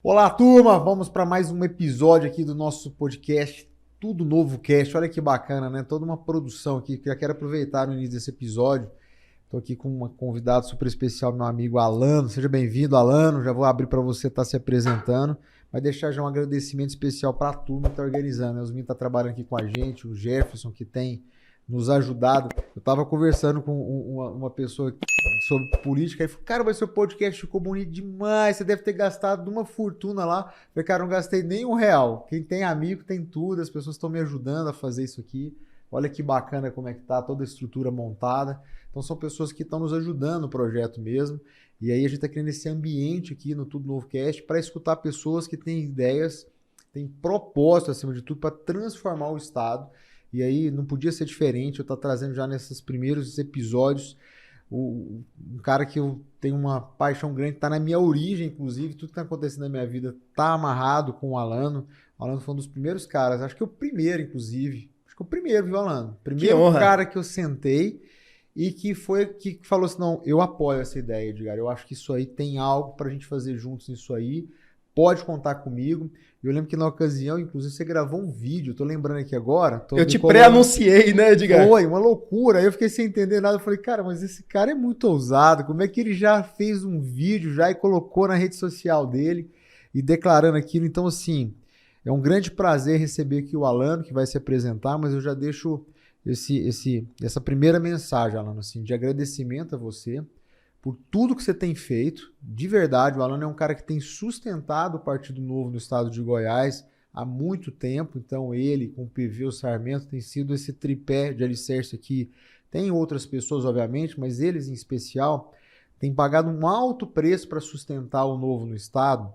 Olá, turma! Vamos para mais um episódio aqui do nosso podcast Tudo Novo Cast. Olha que bacana, né? Toda uma produção aqui. Já quero aproveitar no início desse episódio. Estou aqui com uma convidada super especial, meu amigo Alano. Seja bem-vindo, Alano. Já vou abrir para você estar se apresentando. Vai deixar já um agradecimento especial para a turma que está organizando, né? Os meninos estão trabalhando aqui com a gente, o Jefferson, que tem nos ajudado. Eu estava conversando com uma pessoa sobre política e falou, cara, mas seu podcast ficou bonito demais, você deve ter gastado uma fortuna lá. Eu falei, cara, não gastei nem R$1. Quem tem amigo tem tudo, as pessoas estão me ajudando a fazer isso aqui. Olha que bacana como é que tá, toda a estrutura montada. Então são pessoas que estão nos ajudando no projeto mesmo. E aí a gente está criando esse ambiente aqui no Tudo Novo Cast para escutar pessoas que têm ideias, têm propósito, acima de tudo, para transformar o Estado. E aí não podia ser diferente, eu estou trazendo já nesses primeiros episódios um cara que eu tenho uma paixão grande, está na minha origem, inclusive, tudo que está acontecendo na minha vida está amarrado com o Alano. O Alano foi um dos primeiros caras, acho que o primeiro, inclusive. Acho que o primeiro, viu, Alano? Primeiro cara que eu sentei e que foi que falou assim, não, eu apoio essa ideia, Edgar. Eu acho que isso aí tem algo para a gente fazer juntos nisso aí. Pode contar comigo. Eu lembro que na ocasião, inclusive, você gravou um vídeo. Tô lembrando aqui agora. Eu te pré-anunciei, né, Edgar? Foi, uma loucura. Aí eu fiquei sem entender nada. Eu falei, cara, mas esse cara é muito ousado. Como é que ele já fez um vídeo já e colocou na rede social dele e declarando aquilo? Então, assim, é um grande prazer receber aqui o Alano, que vai se apresentar, mas eu já deixo essa primeira mensagem, Alano, assim, de agradecimento a você por tudo que você tem feito. De verdade, o Alano é um cara que tem sustentado o Partido Novo no estado de Goiás há muito tempo. Então ele, com o PV, o Sarmento, tem sido esse tripé de alicerce aqui. Tem outras pessoas, obviamente, mas eles em especial têm pagado um alto preço para sustentar o Novo no estado.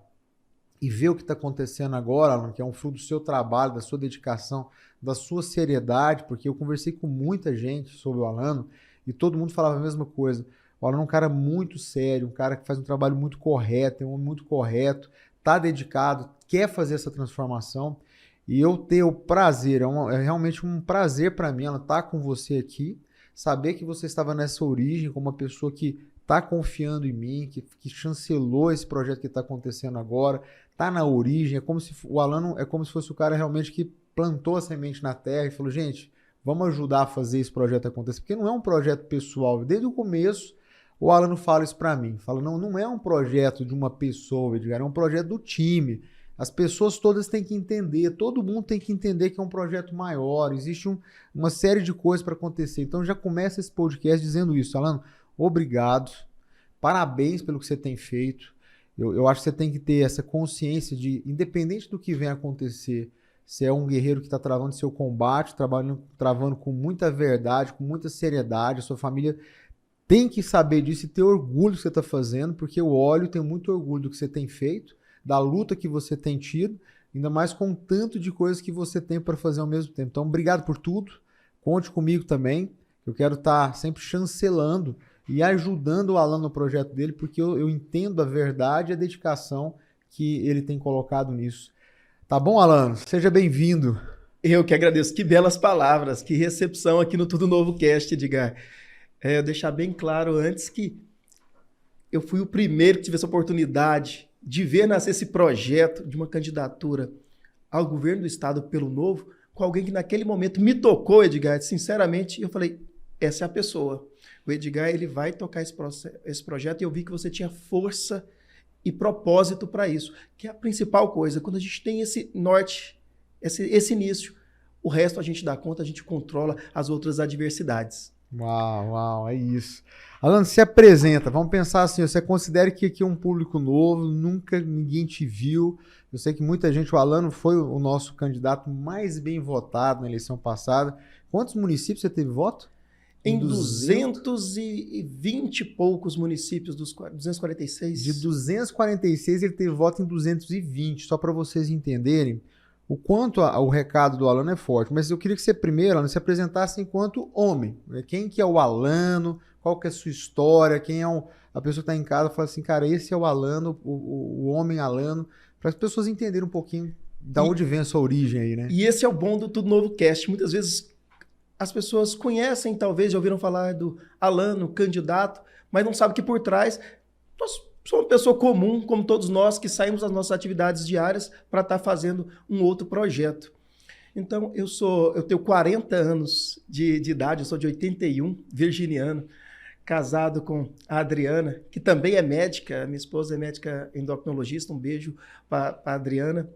E ver o que está acontecendo agora, Alano, que é um fruto do seu trabalho, da sua dedicação, da sua seriedade, porque eu conversei com muita gente sobre o Alano e todo mundo falava a mesma coisa. O Alano é um cara muito sério, um cara que faz um trabalho muito correto, é um homem muito correto, está dedicado, quer fazer essa transformação. E eu ter o prazer, é realmente um prazer para mim, ela estar com você aqui, saber que você estava nessa origem, como uma pessoa que está confiando em mim, que chancelou esse projeto que está acontecendo agora, está na origem, é como se o Alano é como se fosse o cara realmente que plantou a semente na terra e falou, gente, vamos ajudar a fazer esse projeto acontecer, porque não é um projeto pessoal, desde o começo. O Alano fala isso para mim, fala, não é um projeto de uma pessoa, Edgar, é um projeto do time. As pessoas todas têm que entender, todo mundo tem que entender que é um projeto maior, existe uma série de coisas para acontecer. Então já começa esse podcast dizendo isso, Alano, obrigado, parabéns pelo que você tem feito. Eu acho que você tem que ter essa consciência de, independente do que venha acontecer, você é um guerreiro que está travando seu combate, travando com muita verdade, com muita seriedade, a sua família tem que saber disso e ter orgulho do que você está fazendo, porque eu olho, tenho muito orgulho do que você tem feito, da luta que você tem tido, ainda mais com o tanto de coisas que você tem para fazer ao mesmo tempo. Então, obrigado por tudo. Conte comigo também. Eu quero estar sempre chancelando e ajudando o Alano no projeto dele, porque eu entendo a verdade e a dedicação que ele tem colocado nisso. Tá bom, Alano? Seja bem-vindo. Eu que agradeço. Que belas palavras, que recepção aqui no Tudo Novo Cast, Edgar. Eu deixar bem claro antes que eu fui o primeiro que tive essa oportunidade de ver nascer esse projeto de uma candidatura ao governo do estado pelo Novo, com alguém que naquele momento me tocou, Edgar. Sinceramente, eu falei, essa é a pessoa. O Edgar, ele vai tocar esse projeto e eu vi que você tinha força e propósito para isso, que é a principal coisa. Quando a gente tem esse norte, esse início, o resto a gente dá conta, a gente controla as outras adversidades. Uau, é isso. Alano, se apresenta, vamos pensar assim, você considera que aqui é um público novo, nunca ninguém te viu, eu sei que muita gente, o Alano foi o nosso candidato mais bem votado na eleição passada. Quantos municípios você teve voto? Em 220 e poucos municípios dos 246. De 246 ele teve voto em 220, só para vocês entenderem o quanto o recado do Alano é forte. Mas eu queria que você primeiro, Alano, se apresentasse enquanto homem. Quem que é o Alano? Qual que é a sua história? Quem é a pessoa que está em casa e fala assim, cara, esse é o Alano, o homem Alano, para as pessoas entenderem um pouquinho de onde vem a sua origem aí, né? E esse é o bom do Tudo Novo Cast. Muitas vezes as pessoas conhecem, talvez já ouviram falar do Alano, candidato, mas não sabem que por trás nós sou uma pessoa comum, como todos nós, que saímos das nossas atividades diárias para estar fazendo um outro projeto. Então, eu tenho 40 anos de idade, eu sou de 81, virginiano, casado com a Adriana, que também é médica, minha esposa é médica endocrinologista, um beijo para a Adriana,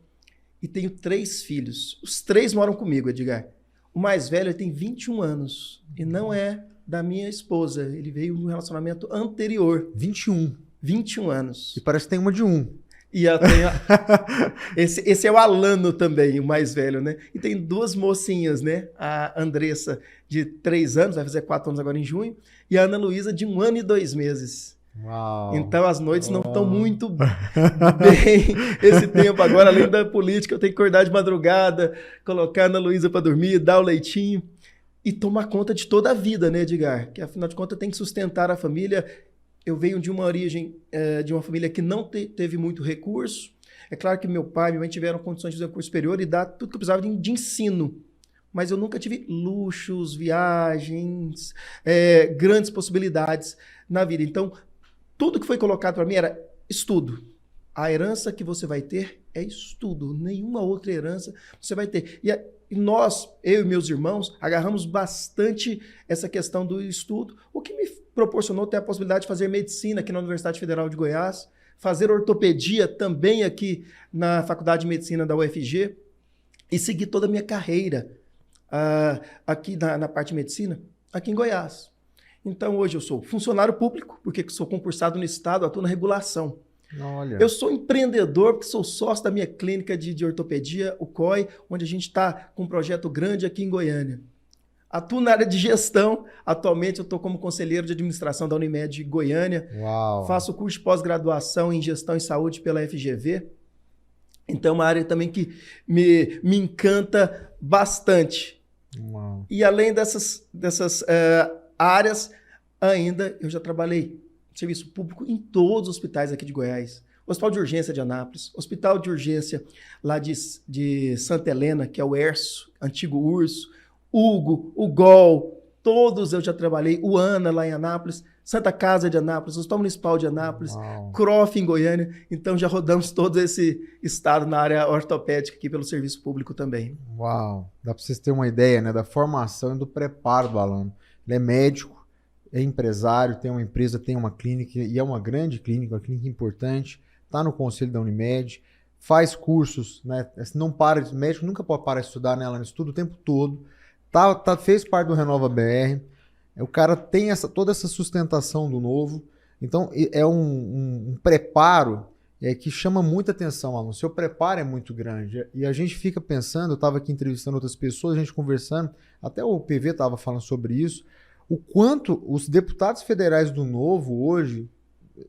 e tenho 3 filhos. Os 3 moram comigo, Edgar. O mais velho tem 21 anos e não é da minha esposa, ele veio de um relacionamento anterior. 21 anos. E parece que tem uma de 1. E eu tenho... esse é o Alano também, o mais velho, né? E tem 2 mocinhas, né? A Andressa, de 3 anos, vai fazer 4 anos agora em junho, e a Ana Luísa, de 1 ano e 2 meses. Uau. Então as noites não estão muito bem esse tempo. Agora, além da política, eu tenho que acordar de madrugada, colocar a Ana Luísa para dormir, dar o leitinho e tomar conta de toda a vida, né, Edgar? Que afinal de contas tem que sustentar a família. Eu venho de uma origem, de uma família que não teve muito recurso. É claro que meu pai e minha mãe tiveram condições de fazer um curso superior e dar tudo que eu precisava de ensino. Mas eu nunca tive luxos, viagens, grandes possibilidades na vida. Então, tudo que foi colocado para mim era estudo. A herança que você vai ter é estudo. Nenhuma outra herança você vai ter. E nós, eu e meus irmãos, agarramos bastante essa questão do estudo, o que me proporcionou ter a possibilidade de fazer medicina aqui na Universidade Federal de Goiás, fazer ortopedia também aqui na Faculdade de Medicina da UFG e seguir toda a minha carreira aqui na parte de medicina, aqui em Goiás. Então, hoje eu sou funcionário público, porque sou concursado no Estado, atuo na regulação. Olha. Eu sou empreendedor, porque sou sócio da minha clínica de ortopedia, o COI, onde a gente está com um projeto grande aqui em Goiânia. Atuo na área de gestão. Atualmente eu estou como conselheiro de administração da Unimed Goiânia. Uau. Faço curso de pós-graduação em gestão e saúde pela FGV. Então, é uma área também que me encanta bastante. Uau. E além dessas áreas, ainda eu já trabalhei em serviço público em todos os hospitais aqui de Goiás. Hospital de Urgência de Anápolis, Hospital de Urgência lá de Santa Helena, que é o ERSO, antigo URSO, Hugo, o GOL, todos eu já trabalhei, o ANA lá em Anápolis, Santa Casa de Anápolis, Hospital Municipal de Anápolis, CROF em Goiânia, então já rodamos todo esse estado na área ortopédica aqui pelo serviço público também. Uau, dá para vocês terem uma ideia, né, da formação e do preparo do Alano. Ele é médico, é empresário, tem uma empresa, tem uma clínica, e é uma grande clínica, uma clínica importante, está no conselho da Unimed, faz cursos, né, não para, médico nunca pode parar de estudar, né, Alano, estuda o tempo todo, fez parte do Renova BR, o cara tem toda essa sustentação do novo, então é um preparo que chama muita atenção, Alano. O seu preparo é muito grande, e a gente fica pensando, eu estava aqui entrevistando outras pessoas, a gente conversando, até o PV estava falando sobre isso, o quanto os deputados federais do Novo hoje,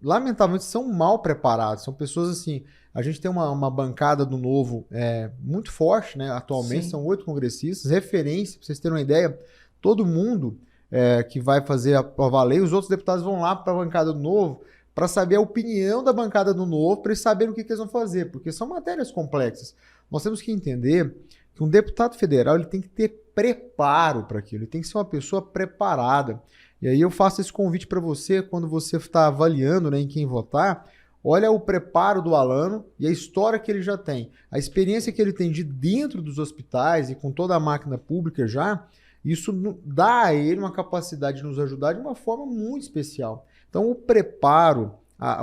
lamentavelmente, são mal preparados, são pessoas assim, a gente tem uma bancada do Novo muito forte, né? Atualmente. Sim. São 8 congressistas, referência, para vocês terem uma ideia, todo mundo que vai fazer a valer, os outros deputados vão lá para a bancada do Novo para saber a opinião da bancada do Novo, para eles saberem o que eles vão fazer, porque são matérias complexas. Nós temos que entender que um deputado federal ele tem que ter preparo para aquilo, ele tem que ser uma pessoa preparada. E aí eu faço esse convite para você, quando você está avaliando, né, em quem votar, olha o preparo do Alano e a história que ele já tem. A experiência que ele tem de dentro dos hospitais e com toda a máquina pública já, isso dá a ele uma capacidade de nos ajudar de uma forma muito especial. Então o preparo,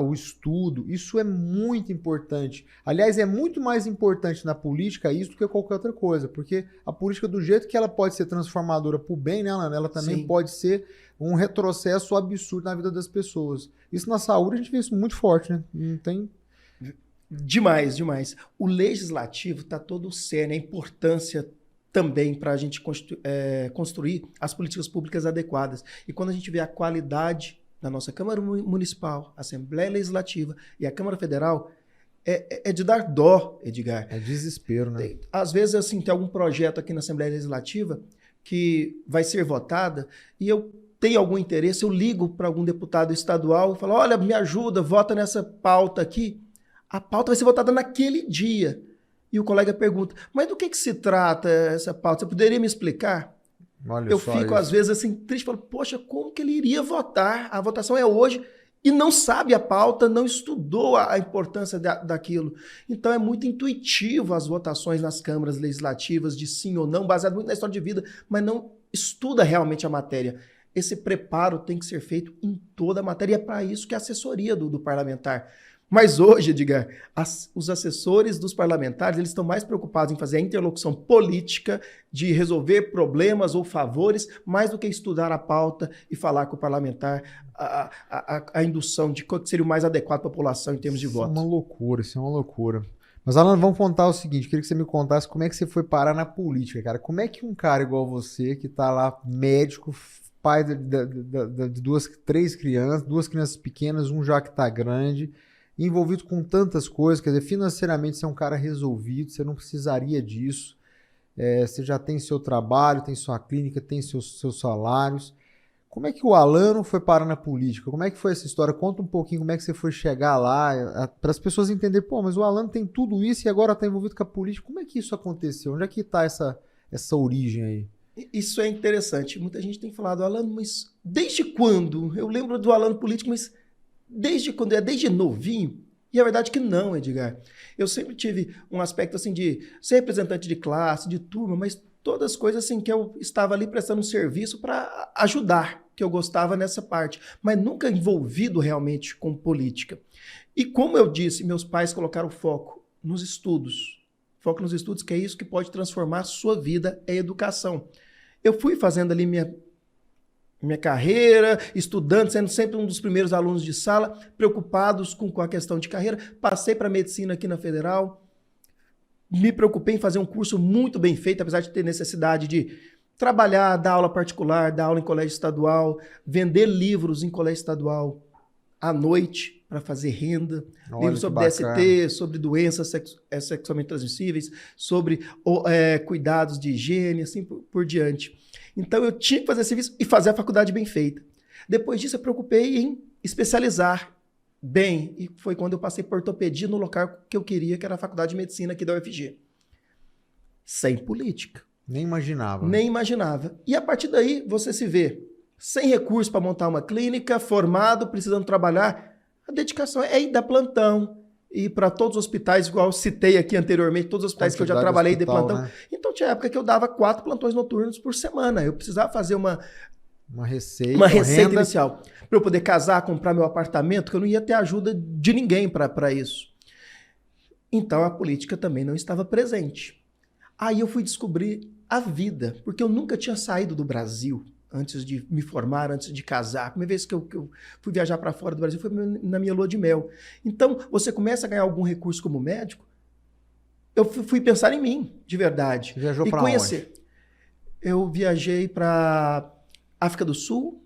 o estudo, isso é muito importante. Aliás, é muito mais importante na política isso do que qualquer outra coisa, porque a política, do jeito que ela pode ser transformadora para o bem, né, Alano, ela também Sim. pode ser um retrocesso absurdo na vida das pessoas. Isso na saúde a gente vê isso muito forte, né? Não tem... Demais, demais. O legislativo está todo sério, a importância também para a gente construir as políticas públicas adequadas. E quando a gente vê a qualidade da nossa Câmara Municipal, Assembleia Legislativa e a Câmara Federal, é de dar dó, Edgar. É desespero, né? Às vezes, assim, tem algum projeto aqui na Assembleia Legislativa que vai ser votada e eu tenho algum interesse, eu ligo para algum deputado estadual e falo, olha, me ajuda, vota nessa pauta aqui. A pauta vai ser votada naquele dia. E o colega pergunta, mas do que se trata essa pauta? Você poderia me explicar? Olha eu só fico, isso. Às vezes, assim, triste, falo, poxa, como que ele iria votar? A votação é hoje e não sabe a pauta, não estudou a importância daquilo. Então é muito intuitivo as votações nas câmaras legislativas de sim ou não, baseado muito na história de vida, mas não estuda realmente a matéria. Esse preparo tem que ser feito em toda a matéria, e é para isso que é a assessoria do parlamentar. Mas hoje, Edgar, os assessores dos parlamentares, eles estão mais preocupados em fazer a interlocução política, de resolver problemas ou favores, mais do que estudar a pauta e falar com o parlamentar a indução de qual seria o mais adequado para a população em termos de voto. Isso é uma loucura, isso é uma loucura. Mas, Alan, vamos contar o seguinte, queria que você me contasse como é que você foi parar na política, cara. Como é que um cara igual você, que tá lá, médico, pai de três crianças, duas crianças pequenas, um já que tá grande, envolvido com tantas coisas, quer dizer, financeiramente você é um cara resolvido, você não precisaria disso, você já tem seu trabalho, tem sua clínica, tem seus salários. Como é que o Alan foi parar na política? Como é que foi essa história? Conta um pouquinho como é que você foi chegar lá, para as pessoas entenderem, pô, mas o Alan tem tudo isso e agora está envolvido com a política. Como é que isso aconteceu? Onde é que está essa origem aí? Isso é interessante. Muita gente tem falado, Alan, mas desde quando? Eu lembro do Alan político, mas desde quando? É desde novinho? E a verdade é que não, Edgar. Eu sempre tive um aspecto assim de ser representante de classe, de turma, mas todas as coisas assim que eu estava ali prestando um serviço para ajudar, que eu gostava nessa parte, mas nunca envolvido realmente com política. E como eu disse, meus pais colocaram foco nos estudos. Foco nos estudos, que é isso que pode transformar a sua vida, é educação. Eu fui fazendo ali minha carreira, estudando, sendo sempre um dos primeiros alunos de sala, preocupados com a questão de carreira. Passei para medicina aqui na Federal, me preocupei em fazer um curso muito bem feito, apesar de ter necessidade de trabalhar, dar aula particular, dar aula em colégio estadual, vender livros em colégio estadual à noite para fazer renda, livros sobre DST, sobre doenças sexualmente transmissíveis, sobre cuidados de higiene, assim por diante. Então eu tinha que fazer serviço e fazer a faculdade bem feita. Depois disso eu preocupei em especializar bem, e foi quando eu passei por ortopedia no local que eu queria, que era a faculdade de medicina aqui da UFG. Sem política. Nem imaginava. Nem imaginava. E a partir daí você se vê sem recurso para montar uma clínica, formado, precisando trabalhar. A dedicação é ir dar plantão, ir para todos os hospitais, igual eu citei aqui anteriormente, todos os hospitais que eu já trabalhei de plantão. Né? Então tinha época que eu dava 4 plantões noturnos por semana. Eu precisava fazer uma receita inicial para eu poder casar, comprar meu apartamento, que eu não ia ter ajuda de ninguém para isso. Então a política também não estava presente. Aí eu fui descobrir a vida, porque eu nunca tinha saído do Brasil antes de me formar, antes de casar. A primeira vez que eu fui viajar para fora do Brasil foi na minha lua de mel. Então, você começa a ganhar algum recurso como médico, eu fui pensar em mim, de verdade. Você viajou para onde? Eu viajei para África do Sul,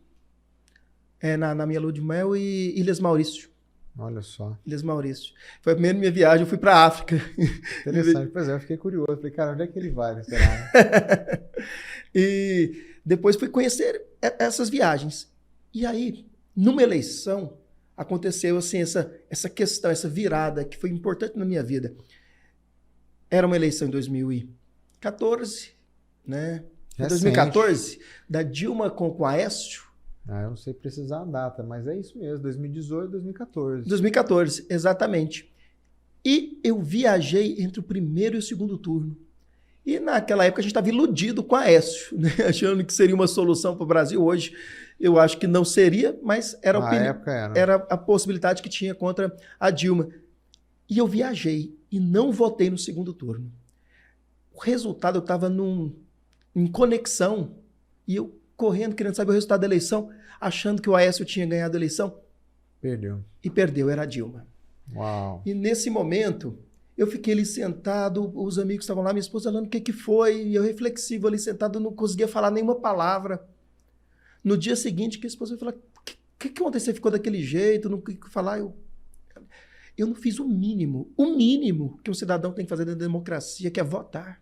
na minha lua de mel, e Ilhas Maurício. Olha só. Ilhas Maurício. Foi a primeira minha viagem, eu fui para a África. Interessante. Pois é, eu fiquei curioso. Falei, cara, onde é que ele vai? Será? E depois fui conhecer essas viagens. E aí, numa eleição, aconteceu assim, essa questão, essa virada que foi importante na minha vida. Era uma eleição em 2014, né? Em 2014, da Dilma com o Aécio. Eu não sei precisar a data, mas é isso mesmo, 2018, 2014. 2014, exatamente. E eu viajei entre o primeiro e o segundo turno. E naquela época a gente estava iludido com a Aécio, né? Achando que seria uma solução para o Brasil. Hoje eu acho que não seria, mas era a possibilidade que tinha contra a Dilma. E eu viajei e não votei no segundo turno. O resultado, eu estava em conexão e eu correndo, querendo saber o resultado da eleição, achando que o Aécio tinha ganhado a eleição. Perdeu. E perdeu, era a Dilma. Uau. E nesse momento, eu fiquei ali sentado, os amigos estavam lá, minha esposa falando o que foi, e eu reflexivo ali sentado, não conseguia falar nenhuma palavra. No dia seguinte, que a esposa falou, o que aconteceu? Você ficou daquele jeito, não quis falar. Eu não fiz o mínimo que um cidadão tem que fazer na democracia, que é votar.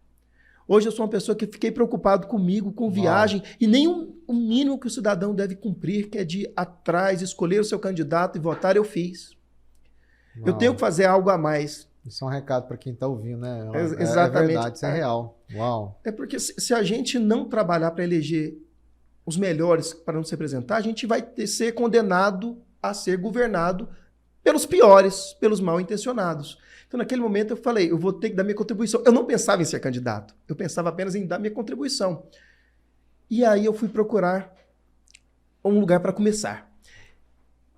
Hoje eu sou uma pessoa que fiquei preocupado comigo, com viagem, e nem o mínimo que o cidadão deve cumprir, que é de ir atrás, escolher o seu candidato e votar, eu fiz. Eu tenho que fazer algo a mais. Isso é um recado para quem está ouvindo, né? Exatamente. É verdade, isso é real. Uau. É porque se a gente não trabalhar para eleger os melhores para nos representar, a gente vai ser condenado a ser governado pelos piores, pelos mal intencionados. Então, naquele momento, eu falei, eu vou ter que dar minha contribuição. Eu não pensava em ser candidato, eu pensava apenas em dar minha contribuição. E aí eu fui procurar um lugar para começar.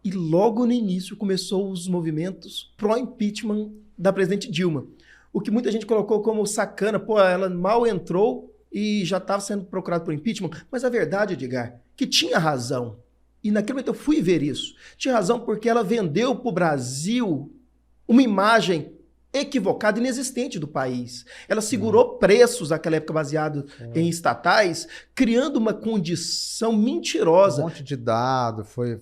E logo no início começou os movimentos pró-impeachment da presidente Dilma. O que muita gente colocou como sacana, pô, ela mal entrou e já estava sendo procurado por impeachment. Mas a verdade, Edgar, que tinha razão. E naquele momento eu fui ver isso. Tinha razão porque ela vendeu para o Brasil uma imagem equivocada, inexistente do país. Ela segurou preços naquela época baseado em estatais, criando uma condição mentirosa. Um monte de dado foi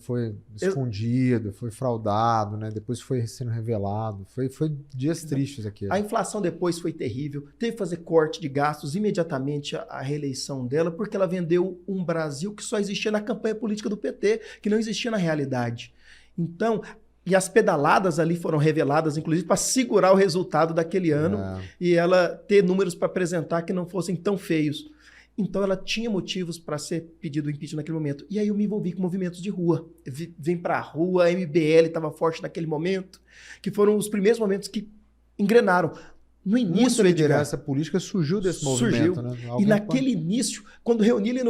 escondido, foi fraudado, né? Depois foi sendo revelado. Foi dias tristes aqui. A inflação depois foi terrível. Teve que fazer corte de gastos imediatamente a reeleição dela, porque ela vendeu um Brasil que só existia na campanha política do PT, que não existia na realidade. Então, e as pedaladas ali foram reveladas, inclusive, para segurar o resultado daquele ano e ela ter números para apresentar que não fossem tão feios. Então, ela tinha motivos para ser pedido o impeachment naquele momento. E aí eu me envolvi com movimentos de rua. Vem para a rua, a MBL estava forte naquele momento, que foram os primeiros momentos que engrenaram. No início, a liderança política surgiu desse movimento. Né? E naquele início, quando reunia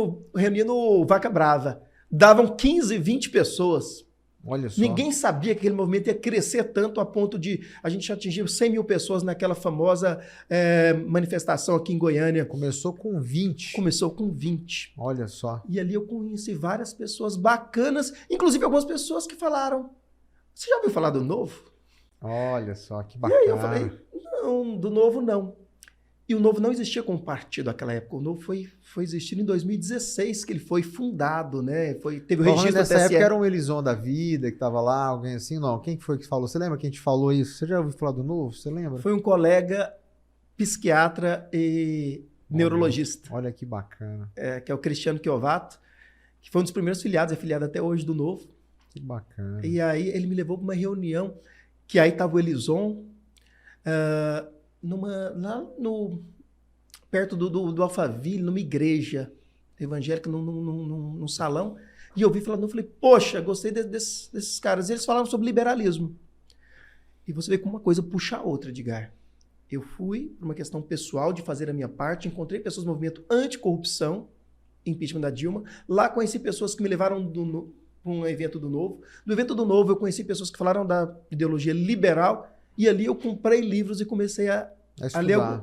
no Vaca Brava, davam 15, 20 pessoas. Olha só. Ninguém sabia que aquele movimento ia crescer tanto a ponto de a gente atingir 100 mil pessoas naquela famosa manifestação aqui em Goiânia. Começou com 20. Começou com 20. Olha só. E ali eu conheci várias pessoas bacanas, inclusive algumas pessoas que falaram, você já ouviu falar do Novo? Olha só, que bacana. E aí eu falei, não, do Novo não. E o Novo não existia como partido naquela época. O Novo foi existir em 2016, que ele foi fundado, né? Teve o registro da TSE. Nessa época era um Elison da vida, que estava lá, alguém assim? Não, quem foi que falou? Você lembra quem te falou isso? Você já ouviu falar do Novo? Você lembra? Foi um colega psiquiatra e neurologista. Olha que bacana. Que é o Cristiano Chiovato, que foi um dos primeiros filiados, é filiado até hoje do Novo. Que bacana. E aí ele me levou para uma reunião, que aí estava o Elison, perto do Alphaville, numa igreja evangélica, num salão, e eu ouvi falando, eu falei, poxa, gostei desses caras. E eles falavam sobre liberalismo. E você vê como uma coisa puxa a outra, Edgar. Eu fui por uma questão pessoal de fazer a minha parte, encontrei pessoas do movimento anticorrupção, impeachment da Dilma, lá conheci pessoas que me levaram para um evento do Novo. Do evento do Novo eu conheci pessoas que falaram da ideologia liberal, e ali eu comprei livros e comecei a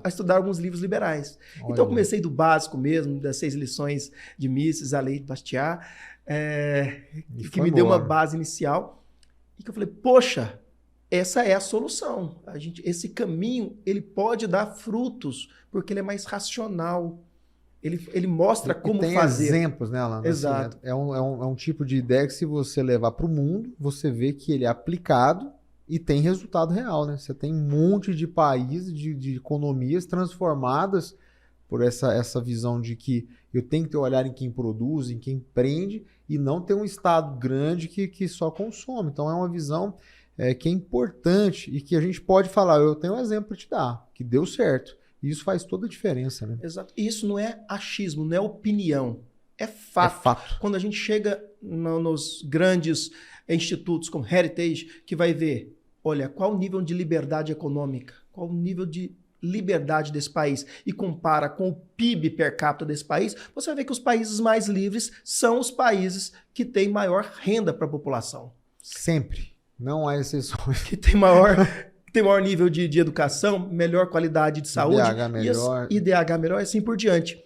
estudar alguns livros liberais. Olha. Então eu comecei do básico mesmo, das 6 lições de Mises, a lei de Bastiat, que me deu uma base inicial, e que eu falei, poxa, essa é a solução. Esse caminho ele pode dar frutos, porque ele é mais racional. Ele mostra como tem fazer. Tem exemplos, né, Alan? Exato. Assim, é um tipo de ideia que, se você levar para o mundo, você vê que ele é aplicado e tem resultado real, né? Você tem um monte de países, de economias transformadas por essa visão de que eu tenho que ter um olhar em quem produz, em quem empreende, e não ter um Estado grande que só consome. Então é uma visão que é importante e que a gente pode falar, eu tenho um exemplo para te dar, que deu certo. E isso faz toda a diferença, né? Exato. E isso não é achismo, não é opinião. É fato. É fato. Quando a gente chega nos grandes institutos como Heritage, que vai ver, olha, qual o nível de liberdade econômica, qual o nível de liberdade desse país, e compara com o PIB per capita desse país, você vai ver que os países mais livres são os países que têm maior renda para a população. Sempre. Não há exceções. Que tem maior nível de educação, melhor qualidade de saúde. IDH melhor. IDH melhor e assim por diante.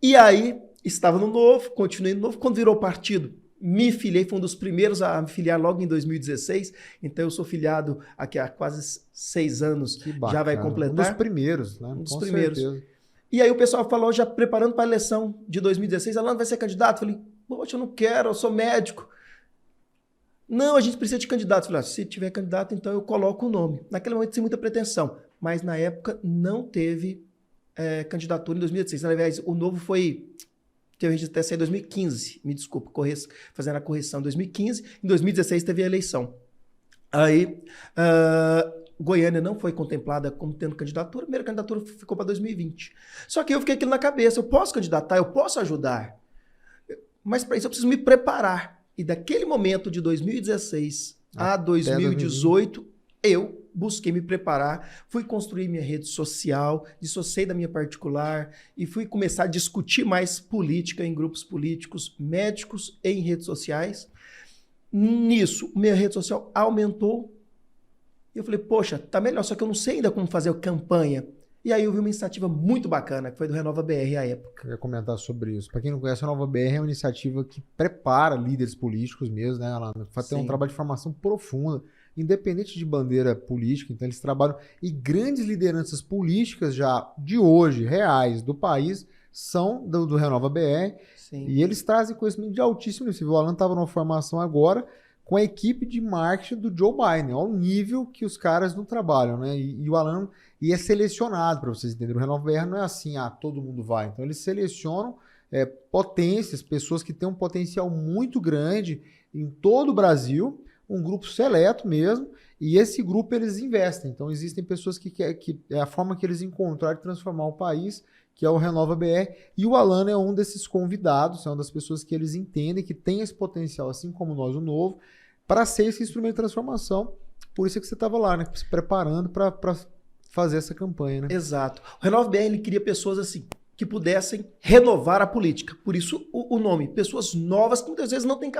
E aí, estava no Novo, continuei no Novo. Quando virou partido, me filiei, fui um dos primeiros a me filiar logo em 2016. Então, eu sou filiado aqui há quase 6 anos. Que bacana. Já vai completar. Um dos primeiros, né? Um dos Com primeiros. certeza. E aí o pessoal falou, já preparando para a eleição de 2016, Alan, vai ser candidato? Eu falei, poxa, eu não quero, eu sou médico. Não, a gente precisa de candidatos. Eu falei, se tiver candidato, então eu coloco o nome. Naquele momento, sem muita pretensão. Mas, na época, não teve candidatura em 2016. Aliás, o Novo teve registro até em 2015. Me desculpa, fazendo a correção em 2015. Em 2016, teve a eleição. Aí, Goiânia não foi contemplada como tendo candidatura. A primeira candidatura ficou para 2020. Só que eu fiquei aquilo na cabeça. Eu posso candidatar, eu posso ajudar. Mas, para isso, eu preciso me preparar. E daquele momento de 2016 a 2018, eu busquei me preparar, fui construir minha rede social, dissociei da minha particular e fui começar a discutir mais política em grupos políticos, médicos e em redes sociais. Nisso, minha rede social aumentou. E eu falei, poxa, tá melhor, só que eu não sei ainda como fazer a campanha. E aí eu vi uma iniciativa muito bacana, que foi do Renova BR à época. Eu ia comentar sobre isso. Para quem não conhece, a Renova BR é uma iniciativa que prepara líderes políticos mesmo, né? Ela tem um trabalho de formação profunda, independente de bandeira política. Então eles trabalham... E grandes lideranças políticas já de hoje, reais, do país, são do Renova BR. Sim. E eles trazem conhecimento de altíssimo nível. O Alan estava numa formação agora com a equipe de marketing do Joe Biden, ao nível que os caras não trabalham, né? E o Alan é selecionado, para vocês entenderem. O Renova BR não é assim, todo mundo vai. Então eles selecionam potências, pessoas que têm um potencial muito grande em todo o Brasil, um grupo seleto mesmo, e esse grupo eles investem. Então existem pessoas que é a forma que eles encontraram de transformar o país, que é o Renova BR, e o Alan é um desses convidados, é uma das pessoas que eles entendem que tem esse potencial, assim como nós, o Novo, para ser esse instrumento de transformação. Por isso é que você estava lá, né, se preparando para fazer essa campanha, né? Exato. O Renova BR ele queria pessoas assim que pudessem renovar a política. Por isso o nome, pessoas novas que muitas vezes não têm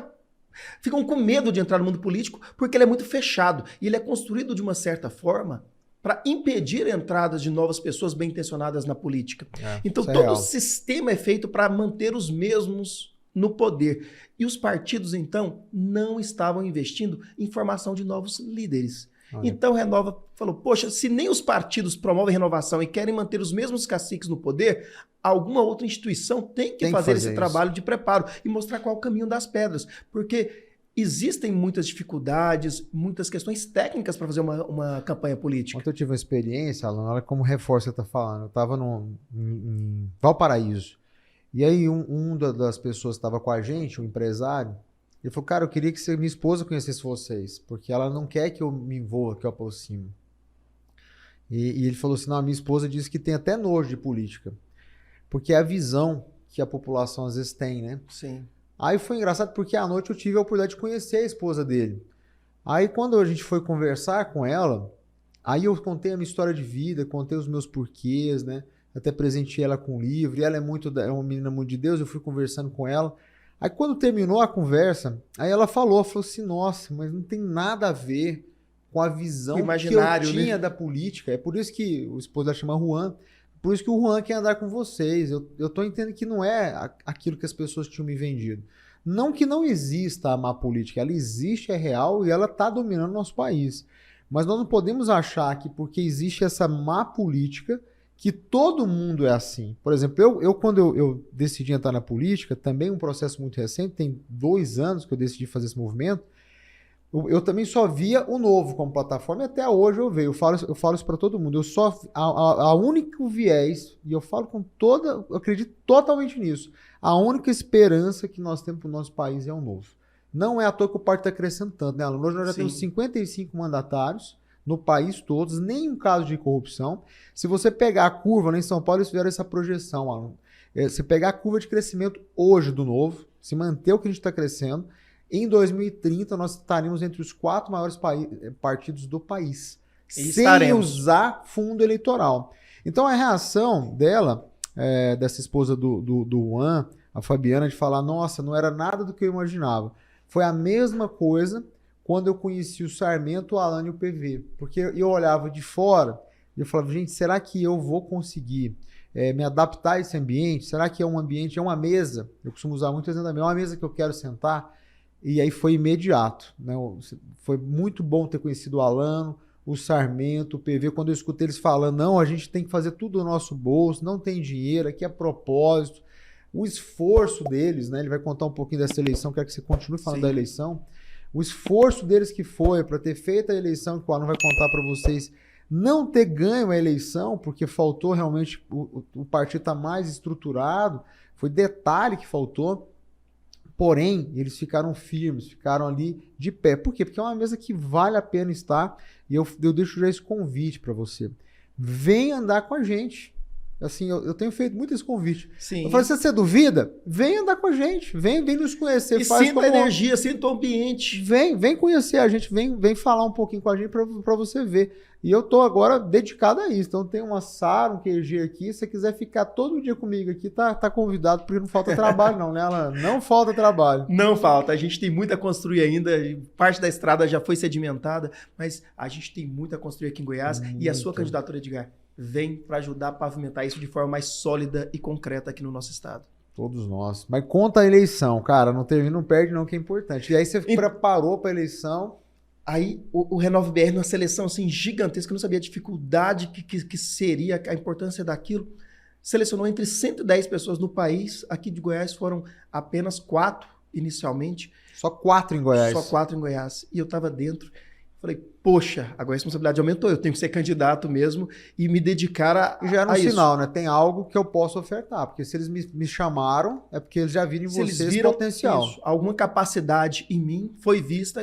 ficam com medo de entrar no mundo político porque ele é muito fechado e ele é construído de uma certa forma para impedir entradas de novas pessoas bem intencionadas na política. Então todo o sistema é feito para manter os mesmos no poder. E os partidos, então, não estavam investindo em formação de novos líderes. Então Renova falou, poxa, se nem os partidos promovem renovação e querem manter os mesmos caciques no poder, alguma outra instituição tem que fazer esse trabalho de preparo e mostrar qual é o caminho das pedras. Porque existem muitas dificuldades, muitas questões técnicas para fazer uma campanha política. Ontem eu tive uma experiência, Alan, olha como reforço você está falando. Eu estava em Valparaíso. E aí das pessoas que estava com a gente, um empresário, ele falou, cara, eu queria que minha esposa conhecesse vocês, porque ela não quer que eu me envolva, que eu aproxime. E ele falou assim, não, a minha esposa disse que tem até nojo de política, porque é a visão que a população às vezes tem, né? Sim. Aí foi engraçado porque à noite eu tive a oportunidade de conhecer a esposa dele. Aí quando a gente foi conversar com ela, aí eu contei a minha história de vida, contei os meus porquês, né? Até presenteei ela com um livro, e ela é uma menina muito de Deus, eu fui conversando com ela. Aí quando terminou a conversa, aí ela falou assim, nossa, mas não tem nada a ver com a visão que eu tinha, né, da política. É por isso que o esposo dela chama Juan, por isso que o Juan quer andar com vocês. Eu tô entendendo que não é aquilo que as pessoas tinham me vendido. Não que não exista a má política, ela existe, é real e ela está dominando o nosso país. Mas nós não podemos achar que porque existe essa má política, que todo mundo é assim. Por exemplo, quando eu decidi entrar na política, também um processo muito recente, tem 2 anos que eu decidi fazer esse movimento, eu também só via o Novo como plataforma, e até hoje eu vejo, eu falo isso para todo mundo, a único viés, e eu falo eu acredito totalmente nisso, a única esperança que nós temos para o nosso país é o Novo. Não é à toa que o partido está crescendo tanto, né, Alan? Hoje nós já temos 55 mandatários, no país todos, nenhum caso de corrupção. Se você pegar a curva, né, em São Paulo eles fizeram essa projeção, Alan. Se pegar a curva de crescimento hoje do Novo, se manter o que a gente está crescendo, em 2030 nós estaremos entre os 4 maiores partidos do país, sem usar fundo eleitoral. Então a reação dela, dessa esposa do Juan, a Fabiana, de falar, nossa, não era nada do que eu imaginava. Foi a mesma coisa quando eu conheci o Sarmento, o Alan e o PV. Porque eu olhava de fora e eu falava, gente, será que eu vou conseguir me adaptar a esse ambiente? Será que é um ambiente, é uma mesa? Eu costumo usar muito exemplo também, é uma mesa que eu quero sentar. E aí foi imediato, né? Foi muito bom ter conhecido o Alan, o Sarmento, o PV. Quando eu escutei eles falando, não, a gente tem que fazer tudo do nosso bolso, não tem dinheiro, aqui é propósito. O esforço deles, né? Ele vai contar um pouquinho dessa eleição, quero que você continue falando da eleição. O esforço deles que foi para ter feito a eleição, que o Alan vai contar para vocês, não ter ganho a eleição, porque faltou realmente, o partido está mais estruturado, foi detalhe que faltou, porém, eles ficaram firmes, ficaram ali de pé. Por quê? Porque é uma mesa que vale a pena estar, e eu deixo já esse convite para você. Vem andar com a gente. Assim, eu tenho feito muito esse convite. Sim. Eu falei, se você duvida, vem andar com a gente, vem nos conhecer. E faz sinta a energia, sinta o ambiente. Vem conhecer a gente, vem falar um pouquinho com a gente para você ver. E eu tô agora dedicado a isso. Então tem uma Sara, um QG aqui. Se você quiser ficar todo dia comigo aqui, tá convidado, porque não falta trabalho não, né, Alan? Não falta trabalho. Não falta. A gente tem muito a construir ainda. Parte da estrada já foi sedimentada, mas a gente tem muito a construir aqui em Goiás. E a sua candidatura, Edgar, vem para ajudar a pavimentar isso de forma mais sólida e concreta aqui no nosso estado. Todos nós. Mas conta a eleição, cara. Não perde não, que é importante. E aí você preparou para a eleição. Aí o Renove BR, numa seleção assim gigantesca, eu não sabia a dificuldade que seria, a importância daquilo. Selecionou entre 110 pessoas no país. Aqui de Goiás foram apenas 4 inicialmente. Só 4 em Goiás? Só 4 em Goiás. E eu estava dentro. Falei, poxa, agora a responsabilidade aumentou. Eu tenho que ser candidato mesmo e me dedicar a E já era um isso. sinal, né? Tem algo que eu posso ofertar. Porque se eles me chamaram, é porque eles já viram em vocês esse potencial. Isso, alguma capacidade em mim foi vista,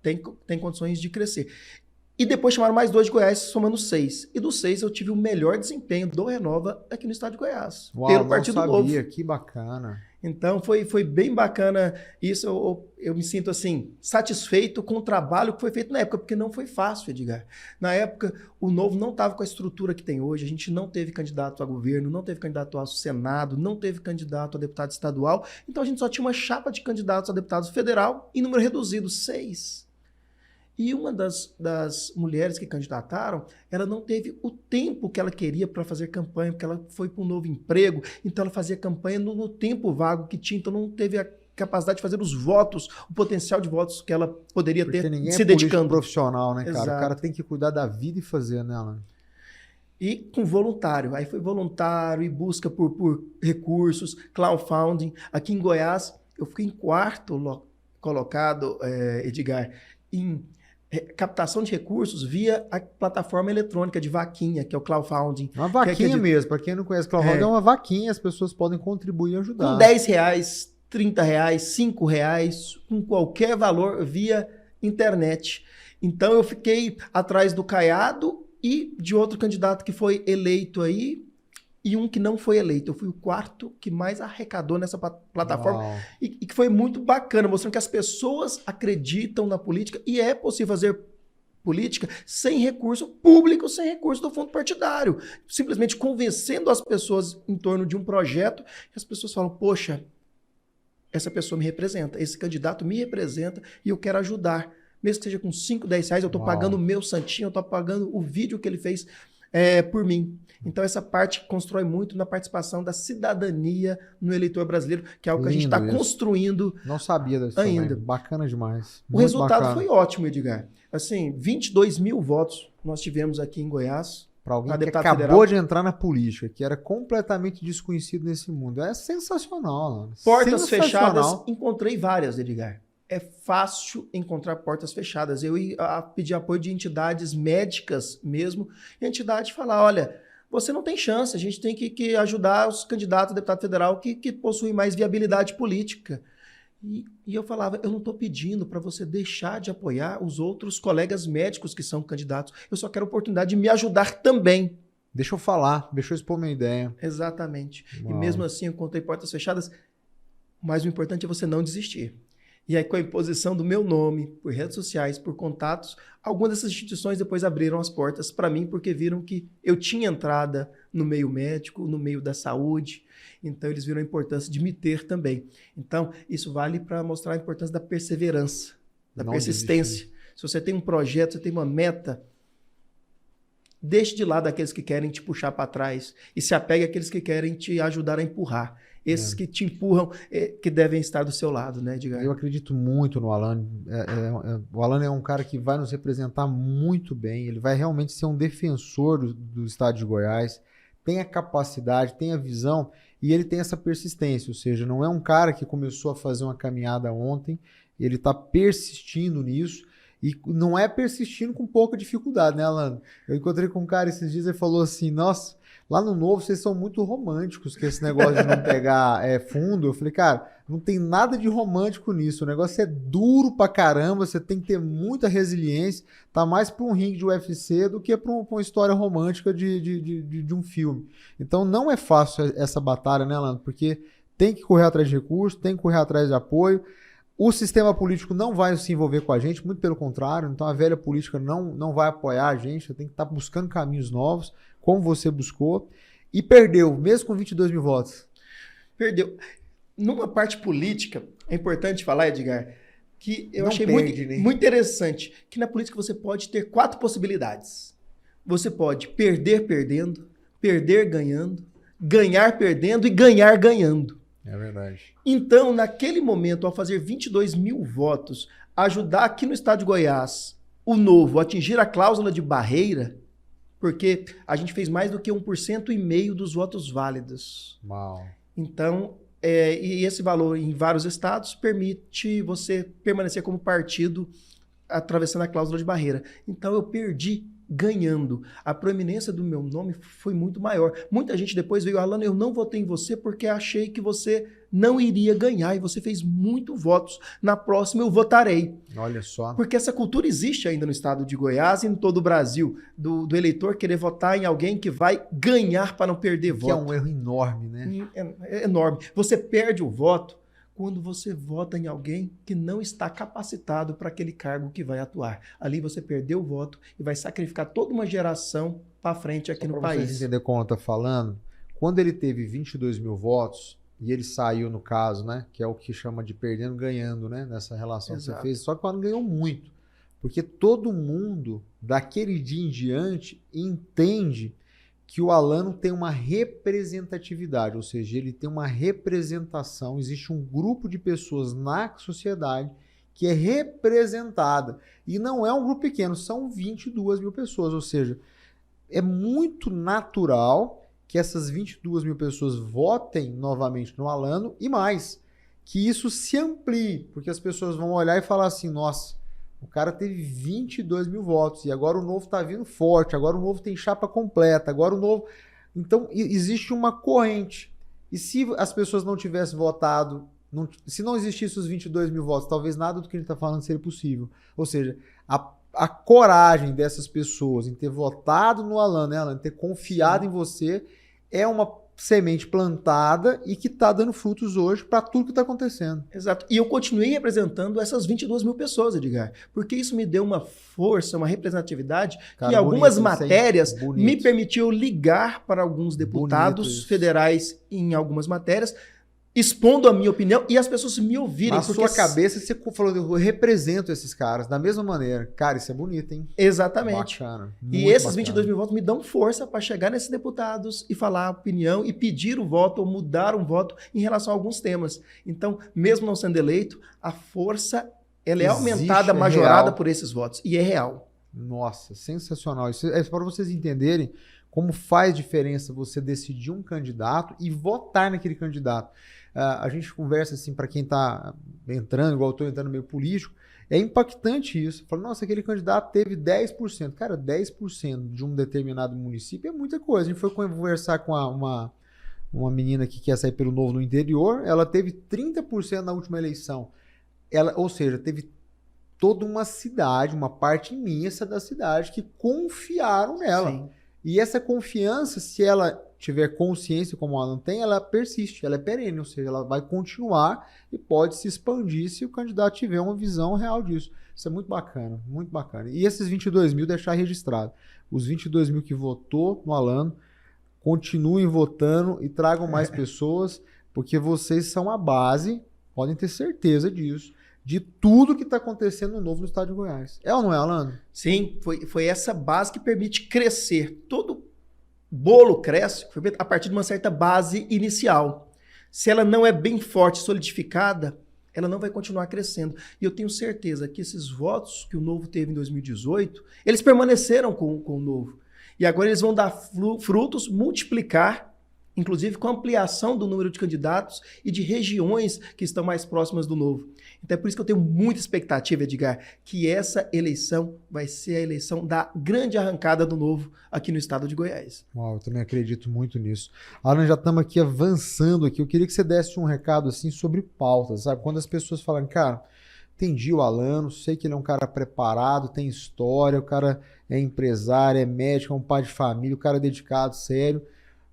tem condições de crescer. E depois chamaram mais 2 de Goiás, somando 6. E dos 6 eu tive o melhor desempenho do Renova aqui no estado de Goiás. Uau, pelo Partido Novo. Que bacana. Então foi bem bacana isso. Eu me sinto assim, satisfeito com o trabalho que foi feito na época, porque não foi fácil, Edgar. Na época, o Novo não estava com a estrutura que tem hoje. A gente não teve candidato a governo, não teve candidato ao Senado, não teve candidato a deputado estadual. Então a gente só tinha uma chapa de candidatos a deputado federal em número reduzido, 6. E uma das mulheres que candidataram, ela não teve o tempo que ela queria para fazer campanha, porque ela foi para um novo emprego, então ela fazia campanha no tempo vago que tinha, então não teve a capacidade de fazer os votos, o potencial de votos que ela poderia porque ter ninguém se é dedicando. Profissional, né, cara? Exato. O cara tem que cuidar da vida e fazer, né, Alan? E com voluntário. Aí foi voluntário e busca por recursos, crowdfunding. Aqui em Goiás, eu fiquei em 4º colocado, Edgar, em captação de recursos via a plataforma eletrônica de vaquinha, que é o crowdfunding. Uma vaquinha mesmo. Para quem não conhece, crowdfunding é uma vaquinha, as pessoas podem contribuir e ajudar. Com R$10, R$30, R$5, com qualquer valor via internet. Então eu fiquei atrás do Caiado e de outro candidato que foi eleito aí, e um que não foi eleito. Eu fui o 4º que mais arrecadou nessa plataforma e que foi muito bacana, mostrando que as pessoas acreditam na política e é possível fazer política sem recurso público, sem recurso do fundo partidário. Simplesmente convencendo as pessoas em torno de um projeto e as pessoas falam, poxa, essa pessoa me representa, esse candidato me representa e eu quero ajudar. Mesmo que seja com 5, R$10, eu estou pagando o meu santinho, eu estou pagando o vídeo que ele fez por mim. Então essa parte constrói muito na participação da cidadania no eleitor brasileiro, que é algo que a gente está construindo. Não sabia disso ainda. Também. Bacana demais. O resultado foi ótimo, Edgar. Assim, 22 mil votos nós tivemos aqui em Goiás. Para alguém que acabou de entrar na política, que era completamente desconhecido nesse mundo. É sensacional. Mano. Portas fechadas, encontrei várias, Edgar. É fácil encontrar portas fechadas. Eu ia pedir apoio de entidades médicas mesmo, e a entidade falar, olha, você não tem chance, a gente tem que ajudar os candidatos a deputado federal que possuem mais viabilidade política. E eu falava, eu não estou pedindo para você deixar de apoiar os outros colegas médicos que são candidatos, eu só quero a oportunidade de me ajudar também. Deixa eu falar, deixa eu expor minha ideia. Exatamente. Uau. E mesmo assim eu encontrei portas fechadas, mas o importante é você não desistir. E aí, com a imposição do meu nome, por redes sociais, por contatos, algumas dessas instituições depois abriram as portas para mim, porque viram que eu tinha entrada no meio médico, no meio da saúde, então eles viram a importância de me ter também. Então, isso vale para mostrar a importância da perseverança, da persistência. Se você tem um projeto, você tem uma meta, deixe de lado aqueles que querem te puxar para trás e se apegue àqueles que querem te ajudar a empurrar. Esses que te empurram, que devem estar do seu lado, né, Edgar? Eu acredito muito no Alan. O Alan é um cara que vai nos representar muito bem. Ele vai realmente ser um defensor do estado de Goiás. Tem a capacidade, tem a visão e ele tem essa persistência. Ou seja, não é um cara que começou a fazer uma caminhada ontem. Ele está persistindo nisso. E não é persistindo com pouca dificuldade, né, Alan? Eu encontrei com um cara esses dias e falou assim, nossa, lá no Novo vocês são muito românticos com esse negócio de não pegar fundo. Eu falei, cara, não tem nada de romântico nisso. O negócio é duro pra caramba, você tem que ter muita resiliência. Tá mais pra um ringue de UFC do que pra uma história romântica de um filme. Então não é fácil essa batalha, né, Alan? Porque tem que correr atrás de recursos, tem que correr atrás de apoio. O sistema político não vai se envolver com a gente, muito pelo contrário. Então a velha política não vai apoiar a gente. Tem que estar buscando caminhos novos, como você buscou. E perdeu, mesmo com 22 mil votos. Perdeu. Numa parte política, é importante falar, Edgar, que eu Não achei perde, né? muito interessante, que na política você pode ter 4 possibilidades. Você pode perder perdendo, perder ganhando, ganhar perdendo e ganhar ganhando. É verdade. Então, naquele momento, ao fazer 22 mil votos, ajudar aqui no estado de Goiás, o Novo, a atingir a cláusula de barreira, porque a gente fez mais do que 1,5% dos votos válidos. Uau. Então, e esse valor em vários estados permite você permanecer como partido atravessando a cláusula de barreira. Então, eu perdi ganhando. A proeminência do meu nome foi muito maior. Muita gente depois veio, Alan, eu não votei em você porque achei que você não iria ganhar e você fez muitos votos. Na próxima eu votarei. Olha só. Porque essa cultura existe ainda no estado de Goiás e em todo o Brasil, do eleitor querer votar em alguém que vai ganhar para não perder voto. Que é um erro enorme, né? É enorme. Você perde o voto quando você vota em alguém que não está capacitado para aquele cargo que vai atuar. Ali você perdeu o voto e vai sacrificar toda uma geração para frente aqui no país. Para vocês entenderem como eu estou falando, quando ele teve 22 mil votos, e ele saiu no caso, né, que é o que chama de perdendo ganhando, né, nessa relação Exato. que você fez, só que o Alan ganhou muito. Porque todo mundo, daquele dia em diante, entende que o Alano tem uma representatividade, ou seja, ele tem uma representação, existe um grupo de pessoas na sociedade que é representada. E não é um grupo pequeno, são 22 mil pessoas, ou seja, é muito natural que essas 22 mil pessoas votem novamente no Alano e mais, que isso se amplie, porque as pessoas vão olhar e falar assim, nossa, o cara teve 22 mil votos e agora o Novo tá vindo forte, agora o Novo tem chapa completa, agora o Novo... Então, existe uma corrente. E se as pessoas não tivessem votado, se não existisse os 22 mil votos, talvez nada do que a gente está falando seria possível. Ou seja, a coragem dessas pessoas em ter votado no Alan, né, Alan, ter confiado em você, é uma semente plantada e que está dando frutos hoje para tudo que está acontecendo. Exato. E eu continuei representando essas 22 mil pessoas, Edgar, porque isso me deu uma força, uma representatividade, Cara, que em algumas bonito, matérias bonito. me permitiu ligar para alguns deputados Bonito isso. federais em algumas matérias, expondo a minha opinião e as pessoas me ouvirem. Na sua cabeça, você falou, eu represento esses caras da mesma maneira. Cara, isso é bonito, hein? Exatamente. Bacana. E esses 22 mil votos me dão força para chegar nesses deputados e falar a opinião e pedir o voto ou mudar um voto em relação a alguns temas. Então, mesmo não sendo eleito, a força ela é aumentada, majorada real. por esses votos. E é real. Nossa, sensacional. Isso é para vocês entenderem como faz diferença você decidir um candidato e votar naquele candidato. A gente conversa assim, para quem está entrando, igual eu estou entrando no meio político, é impactante isso. Fala, nossa, aquele candidato teve 10%. Cara, 10% de um determinado município é muita coisa. A gente foi conversar com uma menina que quer sair pelo Novo no interior, ela teve 30% na última eleição. Ou seja, teve toda uma cidade, uma parte imensa da cidade que confiaram nela. Sim. E essa confiança, se ela tiver consciência como ela não tem, ela persiste, ela é perene, ou seja, ela vai continuar e pode se expandir se o candidato tiver uma visão real disso. Isso é muito bacana, muito bacana. E esses 22 mil deixar registrado. Os 22 mil que votou no Alano, continuem votando e tragam mais pessoas, porque vocês são a base, podem ter certeza disso, de tudo que está acontecendo no Novo no estado de Goiás. É ou não é, Alano? Sim, foi essa base que permite crescer. Todo bolo cresce a partir de uma certa base inicial. Se ela não é bem forte, solidificada, ela não vai continuar crescendo. E eu tenho certeza que esses votos que o Novo teve em 2018, eles permaneceram com o Novo. E agora eles vão dar frutos, multiplicar inclusive com ampliação do número de candidatos e de regiões que estão mais próximas do Novo. Então é por isso que eu tenho muita expectativa, Edgar, que essa eleição vai ser a eleição da grande arrancada do Novo aqui no estado de Goiás. Uau, eu também acredito muito nisso. Alan, já estamos aqui avançando aqui. Eu queria que você desse um recado assim sobre pautas, sabe? Quando as pessoas falam, cara, entendi o Alano, sei que ele é um cara preparado, tem história, o cara é empresário, é médico, é um pai de família, o cara é dedicado, sério.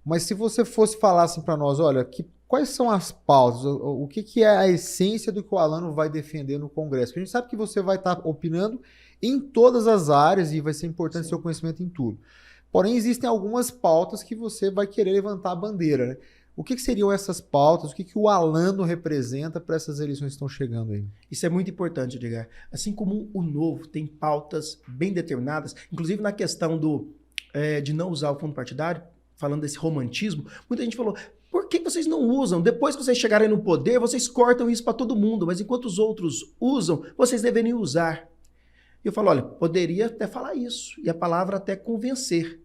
Mas se você fosse falar assim para nós, olha, quais são as pautas, o que é a essência do que o Alano vai defender no Congresso? Porque a gente sabe que você vai estar opinando em todas as áreas e vai ser importante seu conhecimento em tudo. Porém, existem algumas pautas que você vai querer levantar a bandeira, né? O que seriam essas pautas? O que o Alano representa para essas eleições que estão chegando aí? Isso é muito importante, Edgar. Assim como o Novo tem pautas bem determinadas, inclusive na questão de não usar o fundo partidário, falando desse romantismo, muita gente falou, por que vocês não usam? Depois que vocês chegarem no poder, vocês cortam isso para todo mundo, mas enquanto os outros usam, vocês deveriam usar. E eu falo, olha, poderia até falar isso, e a palavra até convencer,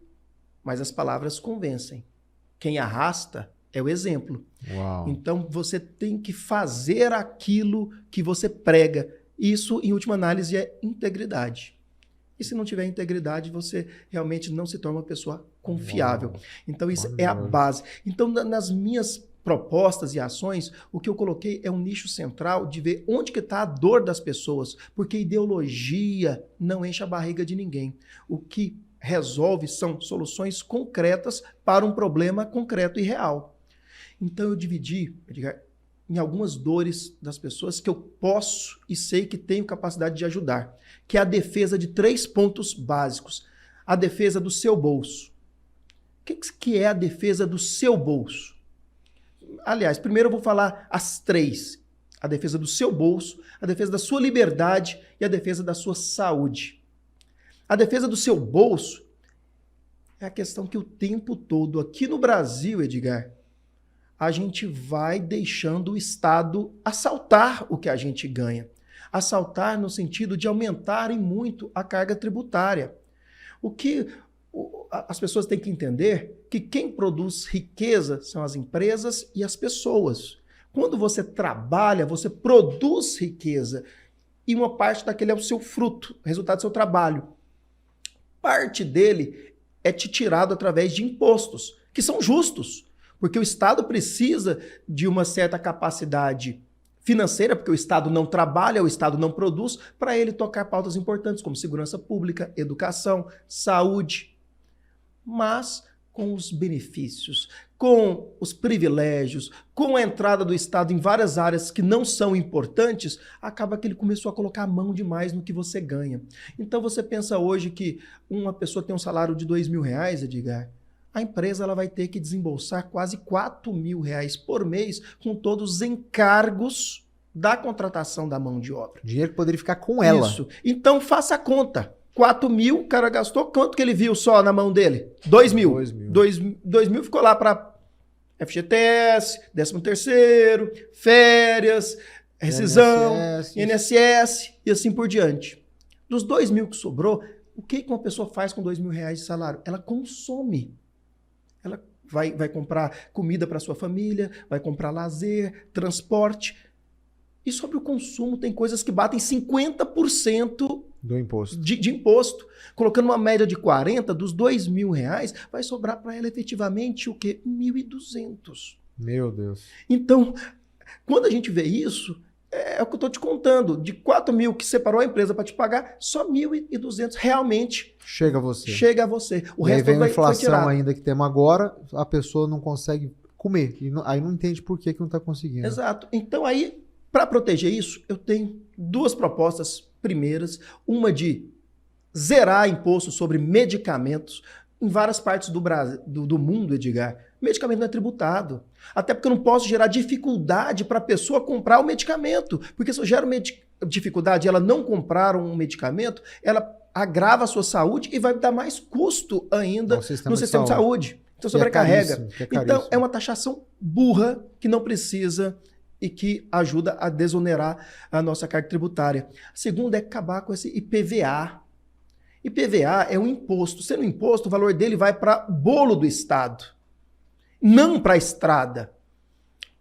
mas as palavras convencem. Quem arrasta é o exemplo. Uau. Então você tem que fazer aquilo que você prega. Isso, em última análise, é integridade. E se não tiver integridade, você realmente não se torna uma pessoa confiável. Então isso é a base. Então nas minhas propostas e ações, o que eu coloquei é um nicho central de ver onde que está a dor das pessoas, porque ideologia não enche a barriga de ninguém. O que resolve são soluções concretas para um problema concreto e real. Então eu dividi, Edgar, em algumas dores das pessoas que eu posso e sei que tenho capacidade de ajudar, que é a defesa de 3 pontos básicos. A defesa do seu bolso. O que é a defesa do seu bolso? Aliás, primeiro eu vou falar as 3. A defesa do seu bolso, a defesa da sua liberdade e a defesa da sua saúde. A defesa do seu bolso é a questão que o tempo todo, aqui no Brasil, Edgar, a gente vai deixando o Estado assaltar o que a gente ganha. Assaltar no sentido de aumentarem muito a carga tributária. O que as pessoas têm que entender que quem produz riqueza são as empresas e as pessoas. Quando você trabalha, você produz riqueza e uma parte daquele é o seu fruto, resultado do seu trabalho. Parte dele é te tirado através de impostos, que são justos. Porque o Estado precisa de uma certa capacidade financeira, porque o Estado não trabalha, o Estado não produz, para ele tocar pautas importantes como segurança pública, educação, saúde. Mas com os benefícios, com os privilégios, com a entrada do Estado em várias áreas que não são importantes, acaba que ele começou a colocar a mão demais no que você ganha. Então você pensa hoje que uma pessoa tem um salário de R$2.000, Edgar, a empresa ela vai ter que desembolsar quase R$4.000 por mês com todos os encargos da contratação da mão de obra. Dinheiro que poderia ficar com ela. Isso. Então faça a conta. 4.000, o cara gastou, quanto que ele viu só na mão dele? 2.000. 2.000 ficou lá para FGTS, 13º, férias, rescisão, INSS e assim por diante. Dos 2.000 que sobrou, o que uma pessoa faz com R$2.000 de salário? Ela consome. Ela vai comprar comida para sua família, vai comprar lazer, transporte. E sobre o consumo, tem coisas que batem 50% do imposto. De imposto. Colocando uma média de 40%, dos R$2.000, vai sobrar para ela efetivamente o quê? 1.200. Meu Deus. Então, quando a gente vê isso, é o que eu estou te contando. De 4.000 que separou a empresa para te pagar, só 1.200 realmente chega a você. Chega a você. O e resto aí vem a inflação foi tirado. ainda que temos agora, a pessoa não consegue comer. E aí não entende por que não está conseguindo. Exato. Então aí, para proteger isso, eu tenho 2 propostas primeiras. Uma de zerar imposto sobre medicamentos em várias partes do mundo, Edgar. Medicamento não é tributado. Até porque eu não posso gerar dificuldade para a pessoa comprar o medicamento. Porque se eu gero dificuldade e ela não comprar um medicamento, ela agrava a sua saúde e vai dar mais custo ainda no sistema de saúde. Então sobrecarrega. Então é uma taxação burra que não precisa e que ajuda a desonerar a nossa carga tributária. A segunda é acabar com esse IPVA. IPVA é um imposto. Sendo um imposto, o valor dele vai para o bolo do Estado. não para a estrada.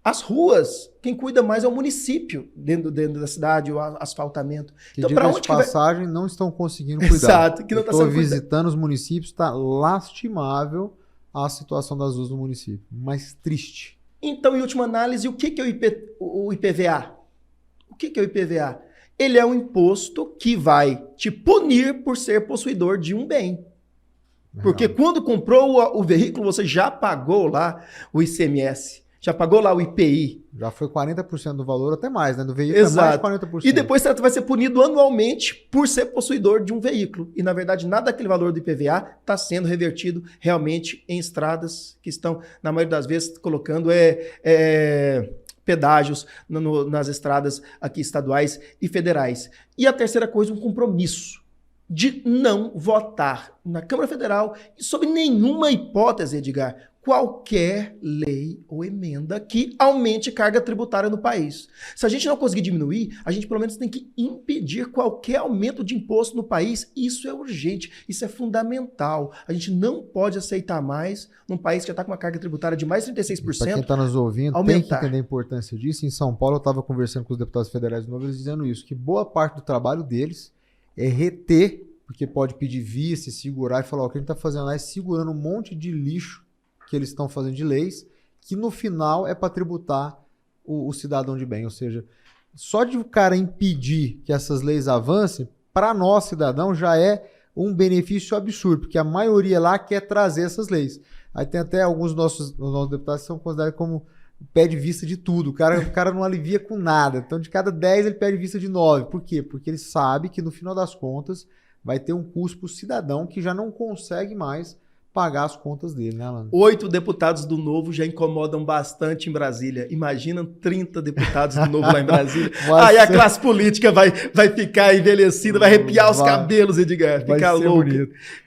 As ruas, quem cuida mais é o município dentro da cidade, o asfaltamento. Que, então, para onde de passagem, não estão conseguindo cuidar. Exato, que não está Estou sendo visitando os municípios, está lastimável a situação das ruas no município, mas triste. Então, em última análise, o que é o IPVA? O que é o IPVA? Ele é um imposto que vai te punir por ser possuidor de um bem. Porque quando comprou o veículo, você já pagou lá o ICMS, já pagou lá o IPI. Já foi 40% do valor, até mais, né? Do veículo Exato. É mais de 40%. E depois você vai ser punido anualmente por ser possuidor de um veículo. E, na verdade, nada daquele valor do IPVA está sendo revertido realmente em estradas que estão, na maioria das vezes, colocando pedágios nas estradas aqui estaduais e federais. E a terceira coisa, um compromisso de não votar na Câmara Federal e sob nenhuma hipótese, Edgar, qualquer lei ou emenda que aumente carga tributária no país. Se a gente não conseguir diminuir, a gente pelo menos tem que impedir qualquer aumento de imposto no país. Isso é urgente, isso é fundamental. A gente não pode aceitar mais, num país que já está com uma carga tributária de mais de 36%, para quem está nos ouvindo, aumentar. Tem que entender a importância disso. Em São Paulo, eu estava conversando com os deputados federais de novo, eles dizendo isso, que boa parte do trabalho deles é reter, porque pode pedir vista, segurar e falar, o que a gente está fazendo lá é segurando um monte de lixo que eles estão fazendo de leis, que no final é para tributar o cidadão de bem. Ou seja, só de o cara impedir que essas leis avancem, para nós, cidadão, já é um benefício absurdo, porque a maioria lá quer trazer essas leis. Aí tem até alguns dos nossos deputados que são considerados como pede vista de tudo. O cara não alivia com nada. Então, de cada 10, ele pede vista de 9. Por quê? Porque ele sabe que, no final das contas, vai ter um custo para o cidadão que já não consegue mais pagar as contas dele, né, Alan? 8 deputados do Novo já incomodam bastante em Brasília. Imagina 30 deputados do Novo lá em Brasília. Aí a classe política vai ficar envelhecida, vai arrepiar os cabelos, Edgar, ficar louco.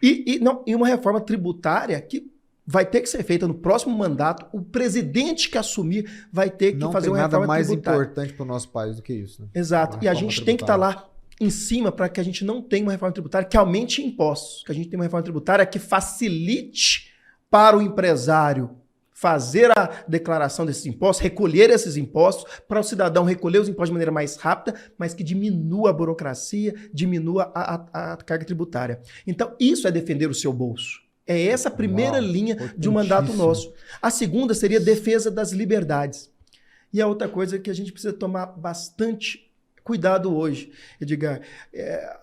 E uma reforma tributária que vai ter que ser feita no próximo mandato. O presidente que assumir vai ter que fazer uma reforma tributária. Não tem nada mais importante para o nosso país do que isso, né? Exato. E a gente tem que estar lá em cima para que a gente não tenha uma reforma tributária que aumente impostos, que a gente tenha uma reforma tributária que facilite para o empresário fazer a declaração desses impostos, recolher esses impostos, para o cidadão recolher os impostos de maneira mais rápida, mas que diminua a burocracia, diminua a carga tributária. Então, isso é defender o seu bolso. É essa a primeira linha de um mandato nosso. A segunda seria a defesa das liberdades. E a outra coisa que a gente precisa tomar bastante cuidado hoje, Edgar.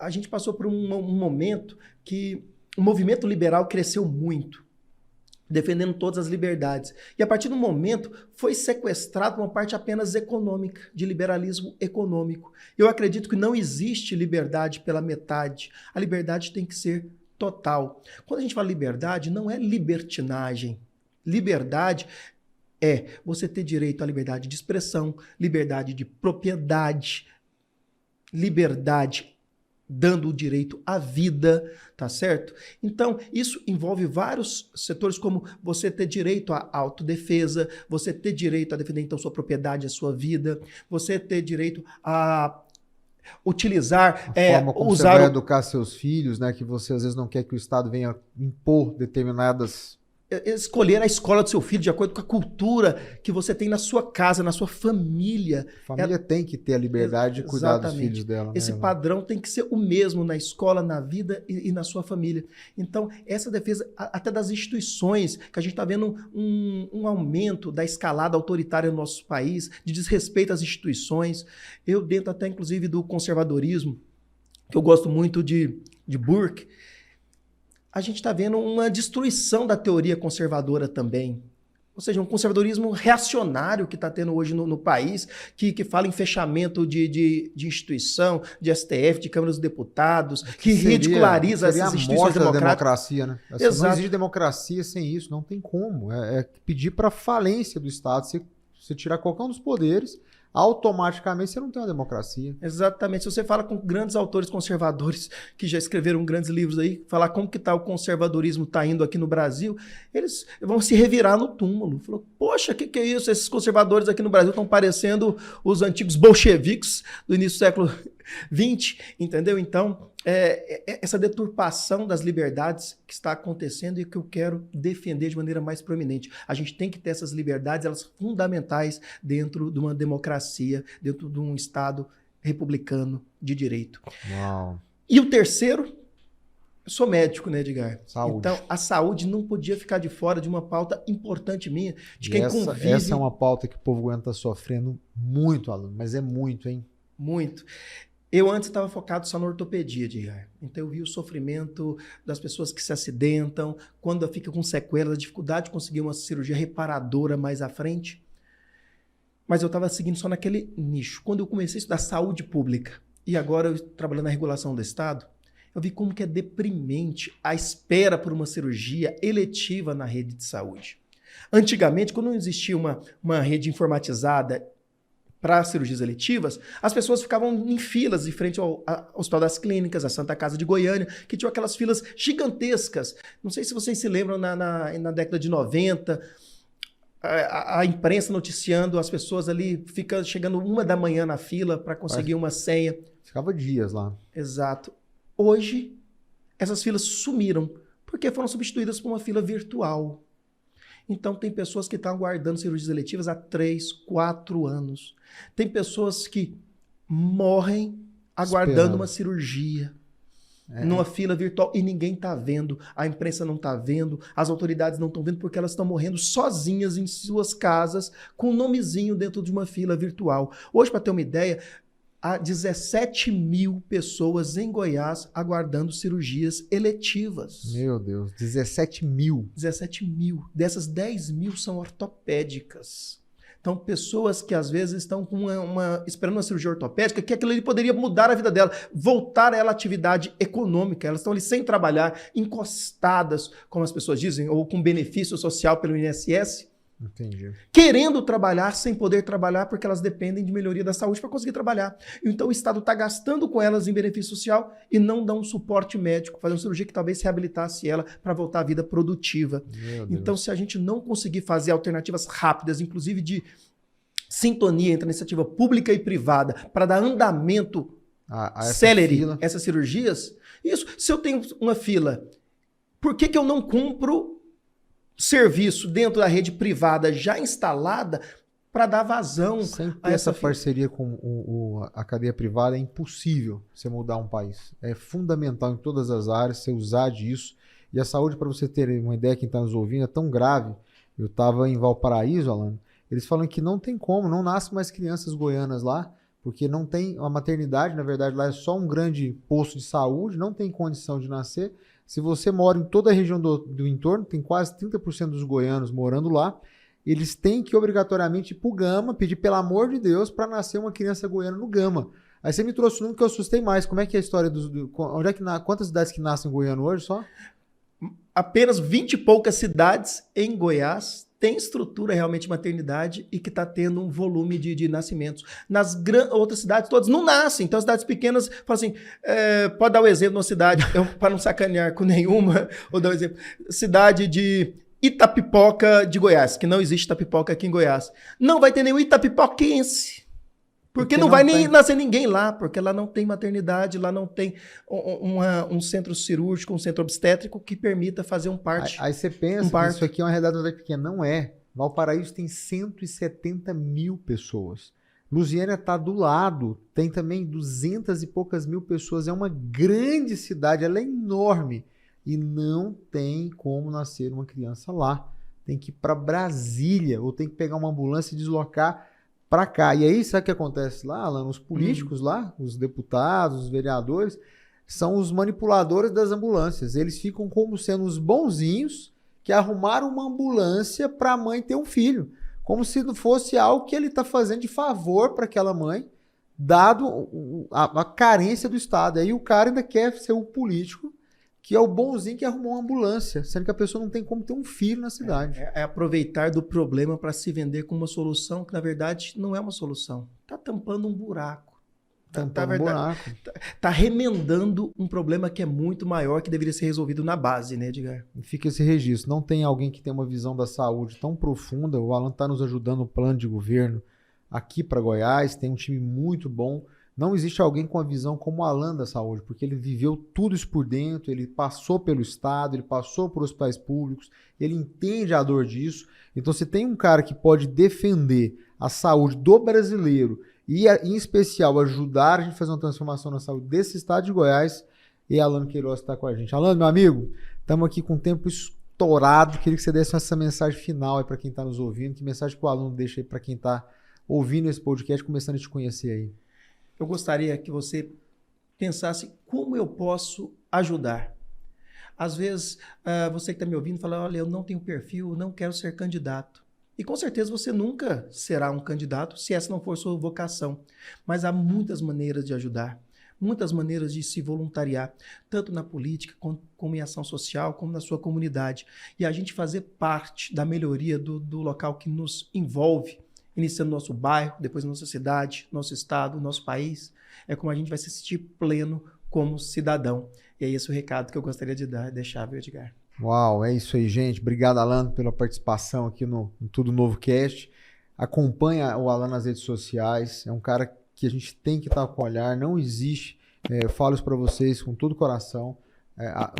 A gente passou por um momento que o movimento liberal cresceu muito, defendendo todas as liberdades. E a partir do momento foi sequestrado uma parte apenas econômica, de liberalismo econômico. Eu acredito que não existe liberdade pela metade. A liberdade tem que ser total. Quando a gente fala liberdade, não é libertinagem. Liberdade é você ter direito à liberdade de expressão, liberdade de propriedade, liberdade dando o direito à vida, tá certo? Então, isso envolve vários setores, como você ter direito à autodefesa, você ter direito a defender, então, sua propriedade, a sua vida, você ter direito a utilizar... A forma como você vai educar seus filhos, né? Que você, às vezes, não quer que o Estado venha impor determinadas... Escolher a escola do seu filho de acordo com a cultura que você tem na sua casa, na sua família. A família tem que ter a liberdade de cuidar dos filhos dela. Esse padrão tem que ser o mesmo na escola, na vida e na sua família. Então, essa defesa até das instituições, que a gente está vendo um aumento da escalada autoritária no nosso país, de desrespeito às instituições. Eu, dentro até inclusive do conservadorismo, que eu gosto muito de Burke, a gente está vendo uma destruição da teoria conservadora também. Ou seja, um conservadorismo reacionário que está tendo hoje no país, que fala em fechamento de instituição, de STF, de Câmara dos Deputados, que ridiculariza essas instituições democráticas. Democracia, né? Não existe democracia sem isso, não tem como. É pedir para a falência do Estado. Você tirar qualquer um dos poderes, automaticamente você não tem uma democracia. Exatamente. Se você fala com grandes autores conservadores que já escreveram grandes livros aí, falar como que o conservadorismo está indo aqui no Brasil, eles vão se revirar no túmulo. Falou, poxa, que é isso? Esses conservadores aqui no Brasil estão parecendo os antigos bolcheviques do início do século 20, entendeu? Então, essa deturpação das liberdades que está acontecendo e que eu quero defender de maneira mais proeminente. A gente tem que ter essas liberdades, elas são fundamentais dentro de uma democracia, dentro de um Estado republicano de direito. Uau. E o terceiro, eu sou médico, né, Edgar? Saúde. Então, a saúde não podia ficar de fora de uma pauta importante minha, de quem convive... Essa é uma pauta que o povo goiano está sofrendo muito, Alan, mas é muito, hein? Muito. Eu antes estava focado só na ortopedia, Edgar. Então eu vi o sofrimento das pessoas que se acidentam, quando fica com sequelas, a dificuldade de conseguir uma cirurgia reparadora mais à frente. Mas eu estava seguindo só naquele nicho. Quando eu comecei a estudar saúde pública, e agora eu trabalhando na regulação do Estado, eu vi como que é deprimente a espera por uma cirurgia eletiva na rede de saúde. Antigamente, quando não existia uma rede informatizada para cirurgias eletivas, as pessoas ficavam em filas de frente ao Hospital das Clínicas, a Santa Casa de Goiânia, que tinham aquelas filas gigantescas. Não sei se vocês se lembram, na década de 90, a imprensa noticiando, as pessoas ali ficam chegando 1 da manhã na fila para conseguir uma senha. Ficava dias lá. Exato. Hoje, essas filas sumiram, porque foram substituídas por uma fila virtual. Então, tem pessoas que estão aguardando cirurgias eletivas há 3, 4 anos. Tem pessoas que morrem aguardando uma cirurgia numa fila virtual e ninguém está vendo, a imprensa não está vendo, as autoridades não estão vendo porque elas estão morrendo sozinhas em suas casas com um nomezinho dentro de uma fila virtual. Hoje, para ter uma ideia, há 17 mil pessoas em Goiás aguardando cirurgias eletivas. Meu Deus, 17 mil. 17 mil. Dessas, 10 mil são ortopédicas. Então, pessoas que às vezes estão com esperando uma cirurgia ortopédica, que aquilo ali poderia mudar a vida dela, voltar ela à atividade econômica. Elas estão ali sem trabalhar, encostadas, como as pessoas dizem, ou com benefício social pelo INSS. Entendi. Querendo trabalhar sem poder trabalhar porque elas dependem de melhoria da saúde para conseguir trabalhar. Então o Estado está gastando com elas em benefício social e não dá um suporte médico, fazer uma cirurgia que talvez reabilitasse ela para voltar à vida produtiva. Então se a gente não conseguir fazer alternativas rápidas, inclusive de sintonia entre a iniciativa pública e privada, para dar andamento célere a essas cirurgias, isso, se eu tenho uma fila, por que eu não cumpro serviço dentro da rede privada já instalada para dar vazão sem ter a essa parceria com a cadeia privada é impossível você mudar um país. É fundamental em todas as áreas você usar disso. E a saúde, para você ter uma ideia, quem está nos ouvindo, é tão grave. Eu estava em Valparaíso, Alan, eles falam que não tem como, não nascem mais crianças goianas lá, porque não tem a maternidade, na verdade lá é só um grande posto de saúde, não tem condição de nascer. Se você mora em toda a região do entorno, tem quase 30% dos goianos morando lá, eles têm que obrigatoriamente ir pro Gama, pedir pelo amor de Deus para nascer uma criança goiana no Gama. Aí você me trouxe um número que eu assustei mais. Como é que é a história quantas cidades que nascem goiano hoje só? Apenas 20 e poucas cidades em Goiás tem estrutura realmente de maternidade e que está tendo um volume de nascimentos. Nas outras cidades todas não nascem. Então, as cidades pequenas, falam assim, pode dar o exemplo de uma cidade, para não sacanear com nenhuma, ou dar o exemplo, cidade de Itapipoca de Goiás, que não existe Itapipoca aqui em Goiás. Não vai ter nenhum itapipoquense. Porque não vai nem nascer ninguém lá, porque lá não tem maternidade, lá não tem um centro cirúrgico, um centro obstétrico que permita fazer um parto. Aí você pensa que isso aqui é uma realidade pequena. Não é. Valparaíso tem 170 mil pessoas. Lusiânia está do lado, tem também 200 e poucas mil pessoas. É uma grande cidade, ela é enorme. E não tem como nascer uma criança lá. Tem que ir para Brasília, ou tem que pegar uma ambulância e deslocar para cá. E aí, sabe o que acontece lá, Alan? Os políticos lá, os deputados, os vereadores, são os manipuladores das ambulâncias. Eles ficam como sendo os bonzinhos que arrumaram uma ambulância para a mãe ter um filho. Como se não fosse algo que ele está fazendo de favor para aquela mãe, dado a carência do Estado. Aí o cara ainda quer ser o político que é o bonzinho que arrumou uma ambulância, sendo que a pessoa não tem como ter um filho na cidade. É aproveitar do problema para se vender como uma solução, que na verdade não é uma solução. Está tampando um buraco. Está remendando um problema que é muito maior, que deveria ser resolvido na base, né, Edgar? Fica esse registro. Não tem alguém que tenha uma visão da saúde tão profunda. O Alan está nos ajudando no plano de governo aqui para Goiás. Tem um time muito bom Não existe alguém com a visão como o Alan da saúde, porque ele viveu tudo isso por dentro, ele passou pelo Estado, ele passou por hospitais públicos, ele entende a dor disso. Então, se tem um cara que pode defender a saúde do brasileiro e, em especial, ajudar a gente a fazer uma transformação na saúde desse estado de Goiás, e Alan Queiroz está com a gente. Alan, meu amigo, estamos aqui com o tempo estourado. Queria que você desse essa mensagem final aí para quem está nos ouvindo. Que mensagem que o Alan deixa aí para quem está ouvindo esse podcast, começando a te conhecer aí? Eu gostaria que você pensasse como eu posso ajudar. Às vezes, você que está me ouvindo fala, olha, eu não tenho perfil, não quero ser candidato. E com certeza você nunca será um candidato se essa não for sua vocação. Mas há muitas maneiras de ajudar, muitas maneiras de se voluntariar, tanto na política, como em ação social, como na sua comunidade. E a gente fazer parte da melhoria do local que nos envolve, iniciando nosso bairro, depois nossa cidade, nosso estado, nosso país, é como a gente vai se sentir pleno como cidadão. E é esse o recado que eu gostaria de deixar, viu, Edgar? Uau, é isso aí, gente. Obrigado, Alan, pela participação aqui no Tudo Novo Cast. Acompanha o Alan nas redes sociais. É um cara que a gente tem que estar com o olhar. Não existe, eu falo isso para vocês com todo o coração,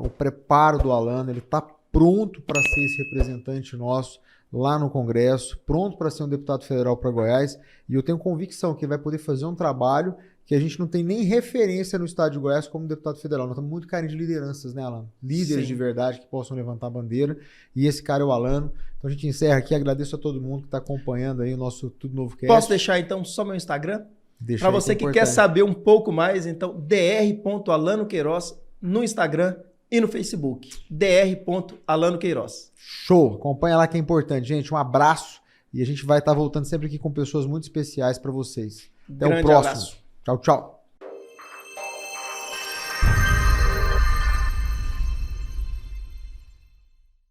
o preparo do Alan, ele está pronto para ser esse representante nosso lá no Congresso, pronto para ser um deputado federal para Goiás. E eu tenho convicção que ele vai poder fazer um trabalho que a gente não tem nem referência no estado de Goiás como deputado federal. Nós estamos muito carentes de lideranças, né, Alan? Líderes de verdade que possam levantar a bandeira. E esse cara é o Alan. Então a gente encerra aqui. Agradeço a todo mundo que está acompanhando aí o nosso Tudo Novo Cast. Posso deixar, então, só meu Instagram? Para você que quer saber um pouco mais, então, dr.alanoqueiroz no Instagram e no Facebook. dr.alanoqueiroz. Show! Acompanha lá que é importante. Gente, um abraço. E a gente vai estar voltando sempre aqui com pessoas muito especiais para vocês. Até o próximo. Abraço. Tchau, tchau.